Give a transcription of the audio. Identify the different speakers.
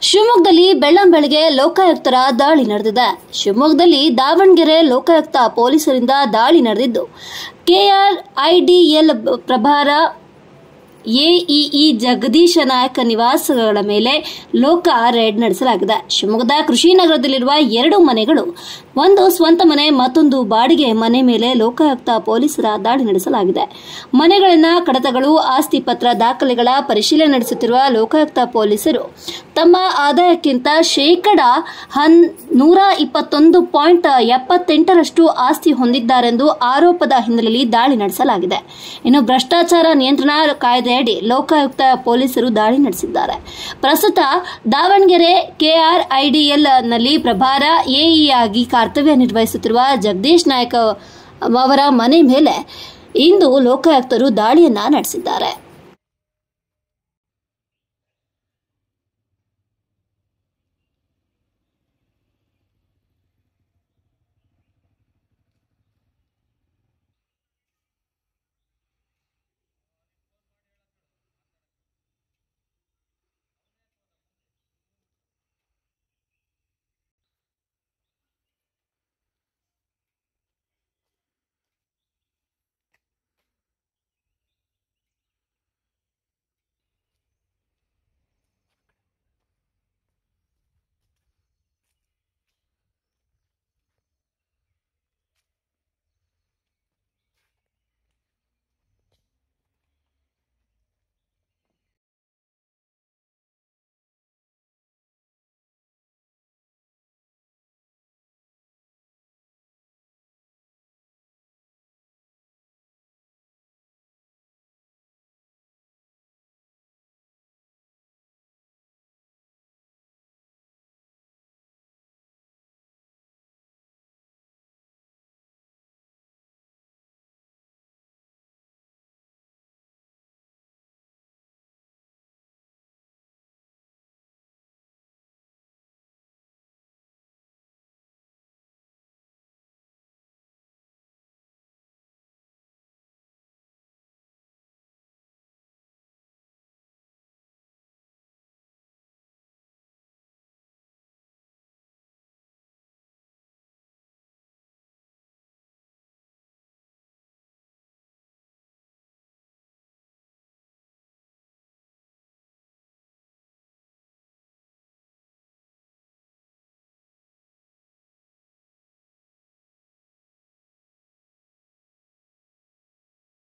Speaker 1: ಶಿವಮೊಗ್ಗದಲ್ಲಿ ಬೆಳ್ಳಂಬೆಳಗ್ಗೆ ಲೋಕಾಯುಕ್ತರ ದಾಳಿ ನಡೆದಿದೆ. ಶಿವಮೊಗ್ಗದಲ್ಲಿ ದಾವಣಗೆರೆ ಲೋಕಾಯುಕ್ತ ಪೊಲೀಸರಿಂದ ದಾಳಿ ನಡೆದಿದ್ದು, ಕೆಆರ್ಐಡಿಎಲ್ ಪ್ರಭಾರ ಎಇಇ ಜಗದೀಶ ನಾಯಕ ನಿವಾಸಗಳ ಮೇಲೆ ಲೋಕ ರೇಡ್ ನಡೆಸಲಾಗಿದೆ. ಶಿವಮೊಗ್ಗದ ಕೃಷಿನಗರದಲ್ಲಿರುವ 2 ಮನೆಗಳು, ಒಂದು ಸ್ವಂತ ಮನೆ, ಮತ್ತೊಂದು ಬಾಡಿಗೆ ಮನೆ ಮೇಲೆ ಲೋಕಾಯುಕ್ತ ಪೊಲೀಸರ ದಾಳಿ ನಡೆಸಲಾಗಿದೆ. ಮನೆಗಳನ್ನ ಕಡತಗಳು, ಆಸ್ತಿ ಪತ್ರ ದಾಖಲೆಗಳ ಪರಿಶೀಲನೆ ನಡೆಸುತ್ತಿರುವ ಲೋಕಾಯುಕ್ತ ಪೊಲೀಸರು ತಮ್ಮ ಆದಾಯಕ್ಕಿಂತ ಶೇಕಡಾ 121.78% ಆಸ್ತಿ ಹೊಂದಿದ್ದಾರೆಂದು ಆರೋಪದ ಹಿನ್ನೆಲೆಯಲ್ಲಿ ದಾಳಿ ನಡೆಸಲಾಗಿದೆ. ಇನ್ನು ಭ್ರಷ್ಟಾಚಾರ ನಿಯಂತ್ರಣ ಕಾಯ್ದೆಯಡಿ ಲೋಕಾಯುಕ್ತ ಪೊಲೀಸರು ದಾಳಿ ನಡೆಸಿದ್ದಾರೆ. ಪ್ರಸ್ತುತ ದಾವಣಗೆರೆ ಕೆಆರ್ಐಡಿಎಲ್ ನಲ್ಲಿ ಪ್ರಭಾರ ಎಇ ಆಗಿ ಕರ್ತವ್ಯ ನಿರ್ವಹಿಸುತ್ತಿರುವ ಜಗದೀಶ್ ನಾಯಕ್ ಅವರ ಮನೆ ಮೇಲೆ ಇಂದು ಲೋಕಾಯುಕ್ತರು ದಾಳಿಯನ್ನ ನಡೆಸಿದ್ದಾರೆ.